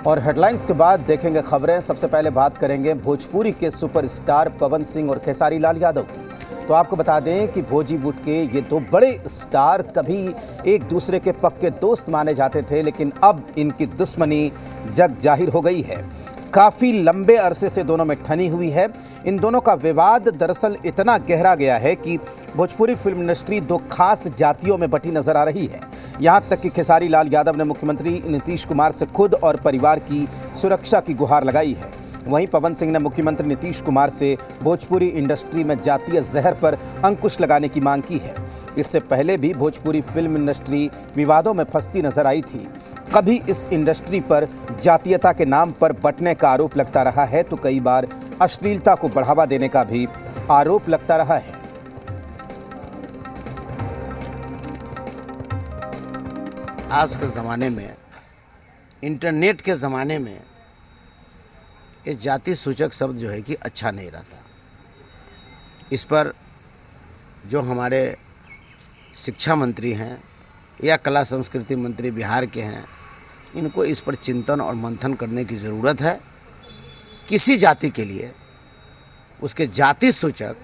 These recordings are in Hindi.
और हेडलाइंस के बाद देखेंगे खबरें। सबसे पहले बात करेंगे भोजपुरी के सुपरस्टार पवन सिंह और खेसारी लाल यादव की। तो आपको बता दें कि बॉलीवुड के ये दो बड़े स्टार कभी एक दूसरे के पक्के दोस्त माने जाते थे, लेकिन अब इनकी दुश्मनी जग जाहिर हो गई है। काफ़ी लंबे अरसे से दोनों में ठनी हुई है। इन दोनों का विवाद दरअसल इतना गहरा गया है कि भोजपुरी फिल्म इंडस्ट्री दो खास जातियों में बटी नजर आ रही है। यहाँ तक कि खेसारी लाल यादव ने मुख्यमंत्री नीतीश कुमार से खुद और परिवार की सुरक्षा की गुहार लगाई है। वहीं पवन सिंह ने मुख्यमंत्री नीतीश कुमार से भोजपुरी इंडस्ट्री में जातीय जहर पर अंकुश लगाने की मांग की है। इससे पहले भी भोजपुरी फिल्म इंडस्ट्री विवादों में फंसती नजर आई थी। कभी इस इंडस्ट्री पर जातीयता के नाम पर बंटने का आरोप लगता रहा है, तो कई बार अश्लीलता को बढ़ावा देने का भी आरोप लगता रहा है। आज के ज़माने में, इंटरनेट के ज़माने में, ये जाति सूचक शब्द जो है कि अच्छा नहीं रहता। इस पर जो हमारे शिक्षा मंत्री हैं या कला संस्कृति मंत्री बिहार के हैं, इनको इस पर चिंतन और मंथन करने की ज़रूरत है। किसी जाति के लिए उसके जाति सूचक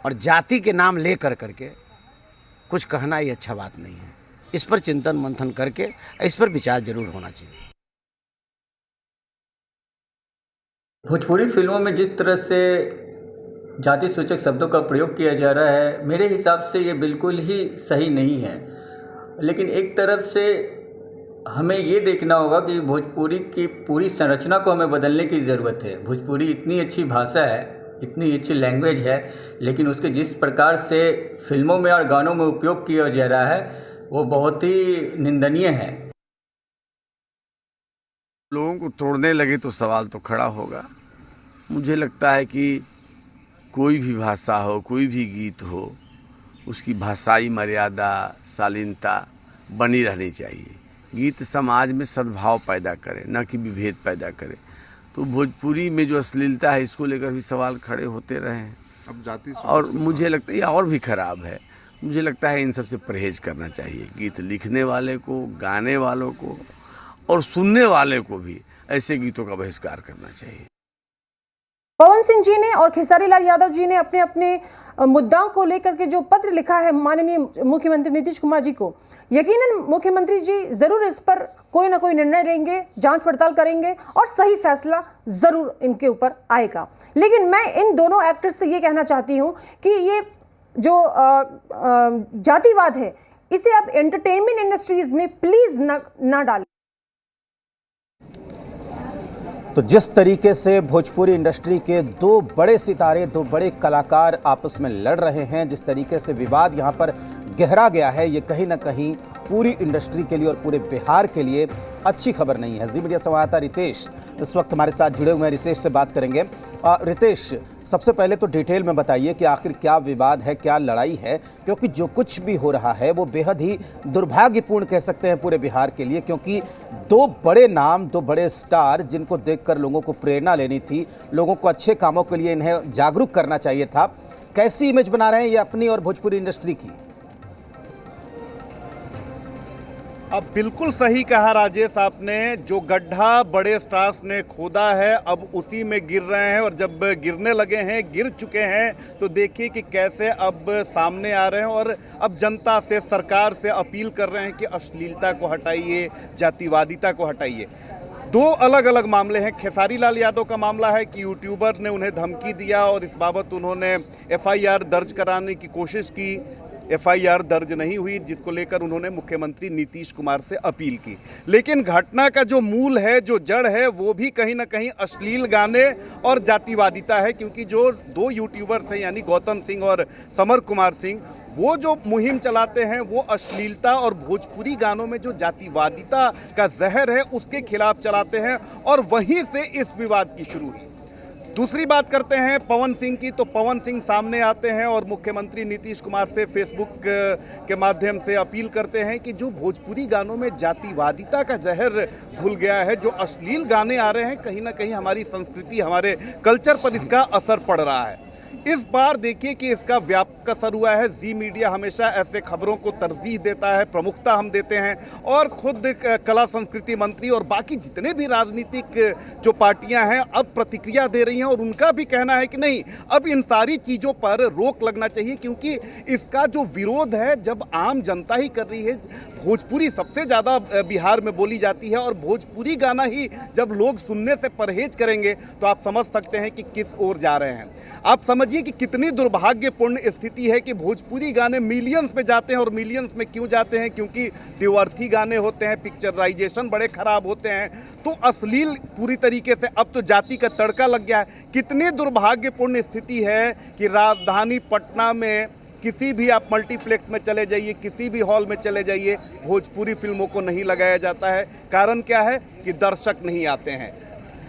और जाति के नाम ले करके कुछ कहना ये अच्छा बात नहीं है। इस पर चिंतन मंथन करके इस पर विचार जरूर होना चाहिए। भोजपुरी फिल्मों में जिस तरह से जाति सूचक शब्दों का प्रयोग किया जा रहा है, मेरे हिसाब से ये बिल्कुल ही सही नहीं है। लेकिन एक तरफ से हमें ये देखना होगा कि भोजपुरी की पूरी संरचना को हमें बदलने की ज़रूरत है। भोजपुरी इतनी अच्छी भाषा है, इतनी अच्छी लैंग्वेज है, लेकिन उसके जिस प्रकार से फिल्मों में और गानों में उपयोग किया जा रहा है वो बहुत ही निंदनीय है। लोगों को तोड़ने लगे तो सवाल तो खड़ा होगा। मुझे लगता है कि कोई भी भाषा हो, कोई भी गीत हो, उसकी भाषाई मर्यादा, शालीनता बनी रहनी चाहिए। गीत समाज में सद्भाव पैदा करे, न कि विभेद पैदा करे। तो भोजपुरी में जो अश्लीलता है, इसको लेकर भी सवाल खड़े होते रहे हैं। अब जाति और मुझे लगता है ये और भी खराब है। मुझे लगता है इन सब से परहेज करना चाहिए। गीत लिखने वाले को, गाने वालों को और सुनने वाले को भी ऐसे गीतों का बहिष्कार करना चाहिए। पवन सिंह जी ने और खेसारी लाल यादव जी ने अपने अपने मुद्दाओं को लेकर के जो पत्र लिखा है माननीय मुख्यमंत्री नीतीश कुमार जी को, यकीनन मुख्यमंत्री जी जरूर इस पर कोई ना कोई निर्णय लेंगे, जांच पड़ताल करेंगे और सही फैसला जरूर इनके ऊपर आएगा। लेकिन मैं इन दोनों एक्टर्स से ये कहना चाहती हूँ कि ये जो जातिवाद है, इसे आप एंटरटेनमेंट इंडस्ट्रीज में प्लीज ना डालें। तो जिस तरीके से भोजपुरी इंडस्ट्री के दो बड़े सितारे, दो बड़े कलाकार आपस में लड़ रहे हैं, जिस तरीके से विवाद यहाँ पर गहरा गया है, ये कहीं ना कहीं पूरी इंडस्ट्री के लिए और पूरे बिहार के लिए अच्छी खबर नहीं है। जी मीडिया संवाददाता रितेश इस वक्त हमारे साथ जुड़े हुए हैं। रितेश से बात करेंगे। रितेश, सबसे पहले तो डिटेल में बताइए कि आखिर क्या विवाद है, क्या लड़ाई है, क्योंकि जो कुछ भी हो रहा है वो बेहद ही दुर्भाग्यपूर्ण कह सकते हैं पूरे बिहार के लिए, क्योंकि दो बड़े नाम, दो बड़े स्टार जिनको देखकर लोगों को प्रेरणा लेनी थी, लोगों को अच्छे कामों के लिए इन्हें जागरूक करना चाहिए था, कैसी इमेज बना रहे हैं ये अपनी और भोजपुरी इंडस्ट्री की? अब बिल्कुल सही कहा राजेश आपने। जो गड्ढा बड़े स्टार्स ने खोदा है, अब उसी में गिर रहे हैं, और जब गिरने लगे हैं, गिर चुके हैं, तो देखिए कि कैसे अब सामने आ रहे हैं और अब जनता से, सरकार से अपील कर रहे हैं कि अश्लीलता को हटाइए, जातिवादिता को हटाइए। दो अलग अलग मामले हैं। खेसारी लाल यादव का मामला है कि यूट्यूबर ने उन्हें धमकी दिया और इस बाबत उन्होंने FIR दर्ज कराने की कोशिश की। FIR दर्ज नहीं हुई, जिसको लेकर उन्होंने मुख्यमंत्री नीतीश कुमार से अपील की। लेकिन घटना का जो मूल है, जो जड़ है, वो भी कहीं ना कहीं अश्लील गाने और जातिवादिता है, क्योंकि जो दो यूट्यूबर्स हैं यानी गौतम सिंह और समर कुमार सिंह, वो जो मुहिम चलाते हैं वो अश्लीलता और भोजपुरी गानों में जो जातिवादिता का जहर है उसके खिलाफ चलाते हैं, और वहीं से इस विवाद की शुरू हुई। दूसरी बात करते हैं पवन सिंह की, तो पवन सिंह सामने आते हैं और मुख्यमंत्री नीतीश कुमार से फेसबुक के माध्यम से अपील करते हैं कि जो भोजपुरी गानों में जातिवादिता का जहर घुल गया है, जो अश्लील गाने आ रहे हैं, कहीं ना कहीं हमारी संस्कृति, हमारे कल्चर पर इसका असर पड़ रहा है। इस बार देखिए कि इसका व्यापक असर हुआ है। जी मीडिया हमेशा ऐसे खबरों को तरजीह देता है, प्रमुखता हम देते हैं, और खुद कला संस्कृति मंत्री और बाकी जितने भी राजनीतिक जो पार्टियां हैं अब प्रतिक्रिया दे रही हैं, और उनका भी कहना है कि नहीं, अब इन सारी चीज़ों पर रोक लगना चाहिए, क्योंकि इसका जो विरोध है जब आम जनता ही कर रही है। भोजपुरी सबसे ज़्यादा बिहार में बोली जाती है, और भोजपुरी गाना ही जब लोग सुनने से परहेज करेंगे तो आप समझ सकते हैं कि किस ओर जा रहे हैं। आप समझिए कि कितनी दुर्भाग्यपूर्ण स्थिति है कि भोजपुरी गाने मिलियंस में जाते हैं, और मिलियंस में क्यों जाते हैं? क्योंकि द्व्यर्थी गाने होते हैं, पिक्चराइजेशन बड़े खराब होते हैं, तो अश्लील पूरी तरीके से अब तो जाति का तड़का लग गया है। कितनी दुर्भाग्यपूर्ण स्थिति है कि राजधानी पटना में किसी भी आप मल्टीप्लेक्स में चले जाइए, किसी भी हॉल में चले जाइए, भोजपुरी फिल्मों को नहीं लगाया जाता है। कारण क्या है? कि दर्शक नहीं आते हैं।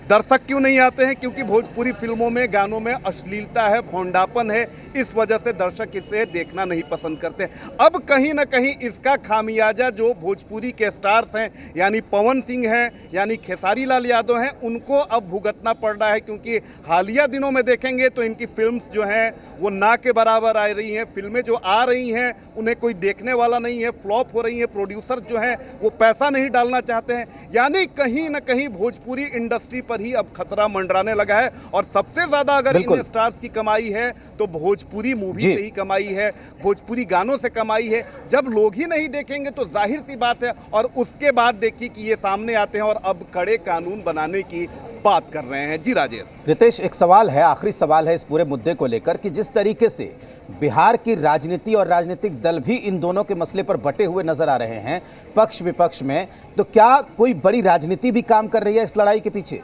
दर्शक क्यों नहीं आते हैं? क्योंकि भोजपुरी फिल्मों में, गानों में अश्लीलता है, भोंडापन है, इस वजह से दर्शक इसे देखना नहीं पसंद करते। अब कहीं ना कहीं इसका खामियाजा जो भोजपुरी के स्टार्स हैं, यानी पवन सिंह हैं, यानी खेसारी लाल यादव हैं, उनको अब भुगतना पड़ रहा है। क्योंकि हालिया दिनों में देखेंगे तो इनकी फिल्म्स जो हैं वो ना के बराबर आ रही हैं। फिल्में जो आ रही हैं उन्हें कोई देखने वाला नहीं है, फ्लॉप हो रही हैं। प्रोड्यूसर जो हैं वो पैसा नहीं डालना चाहते हैं। यानी कहीं ना कहीं भोजपुरी इंडस्ट्री पर ही अब खतरा मंडराने लगा है। और सबसे ज्यादा अगर इन स्टार्स की कमाई है तो भोजपुरी मूवी से ही कमाई है, भोजपुरी गानों से कमाई है। जब लोग ही नहीं देखेंगे तो जाहिर सी बात है। और उसके बाद देखिए कि ये सामने आते हैं और अब कड़े कानून बनाने की बात कर रहे हैं। जी राजेश। रितेश, एक सवाल है, आखिरी सवाल है इस पूरे मुद्दे को लेकर कि जिस तरीके से बिहार की राजनीति और राजनीतिक दल भी इन दोनों के मसले पर बटे हुए नजर आ रहे हैं, पक्ष विपक्ष में, तो क्या कोई बड़ी राजनीति भी काम कर रही है इस लड़ाई के पीछे?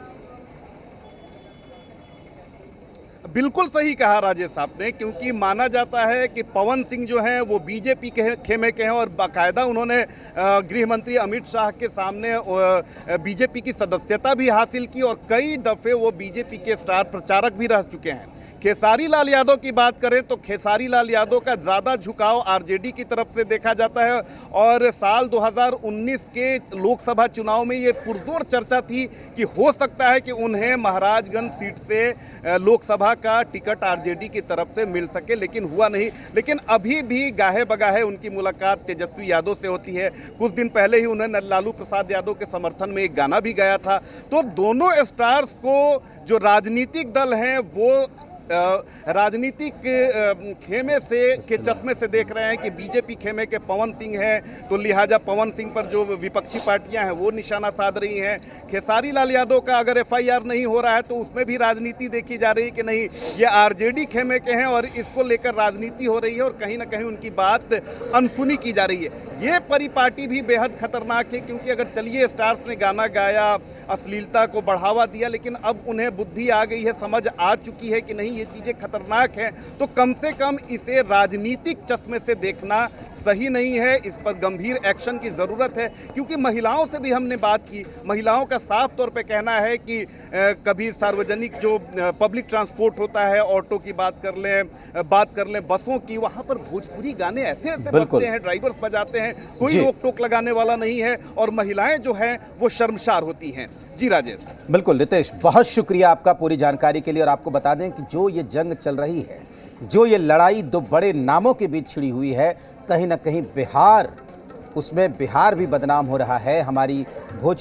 बिल्कुल सही कहा राजेश साहब ने, क्योंकि माना जाता है कि पवन सिंह जो हैं वो बीजेपी के खेमे के हैं, और बाकायदा उन्होंने गृह मंत्री अमित शाह के सामने बीजेपी की सदस्यता भी हासिल की, और कई दफ़े वो बीजेपी के स्टार प्रचारक भी रह चुके हैं। खेसारी लाल यादव की बात करें तो खेसारी लाल यादव का ज़्यादा झुकाव आरजेडी की तरफ से देखा जाता है, और साल 2019 के लोकसभा चुनाव में ये पुरजोर चर्चा थी कि हो सकता है कि उन्हें महाराजगंज सीट से लोकसभा का टिकट आरजेडी की तरफ से मिल सके, लेकिन हुआ नहीं। लेकिन अभी भी गाहे बगाहे उनकी मुलाकात तेजस्वी यादव से होती है। कुछ दिन पहले ही उन्होंने लालू प्रसाद यादव के समर्थन में एक गाना भी गाया था। तो दोनों स्टार्स को जो राजनीतिक दल हैं वो राजनीतिक खेमे से के चश्मे से देख रहे हैं कि बीजेपी खेमे के पवन सिंह हैं, तो लिहाजा पवन सिंह पर जो विपक्षी पार्टियां हैं वो निशाना साध रही हैं। खेसारी लाल यादव का अगर एफआईआर नहीं हो रहा है तो उसमें भी राजनीति देखी जा रही है कि नहीं, ये आरजेडी खेमे के हैं और इसको लेकर राजनीति हो रही है, और कहीं ना कहीं उनकी बात अनसुनी की जा रही है। ये परिपाटी भी बेहद खतरनाक है, क्योंकि अगर चलिए स्टार्स ने गाना गाया, अश्लीलता को बढ़ावा दिया, लेकिन अब उन्हें बुद्धि आ गई है, समझ आ चुकी है कि नहीं ये चीज़ें खतरनाक हैं, तो कम से कम इसे राजनीतिक चश्मे से देखना सही नहीं है। इस पर गंभीर एक्शन की ज़रूरत है, क्योंकि महिलाओं से भी हमने बात की। महिलाओं का साफ तौर पे कहना है कि कभी सार्वजनिक जो पब्लिक ट्रांसपोर्ट होता है, ऑटो की बात कर लें, बसों की, वहाँ पर भोजपुरी गाने ऐसे बजते हैं, ड्राइवर्स बजाते हैं, कोई रोक टोक लगाने वाला नहीं है, और महिलाएं जो हैं वो शर्मसार होती हैं। जी राजेश। बिल्कुल रितेश, बहुत शुक्रिया आपका पूरी जानकारी के लिए। और आपको बता दें कि जो ये जंग चल रही है, जो ये लड़ाई दो बड़े नामों के बीच छिड़ी हुई है, कहीं ना कहीं बिहार, उसमें बिहार भी बदनाम हो रहा है। हमारी भोजपुरी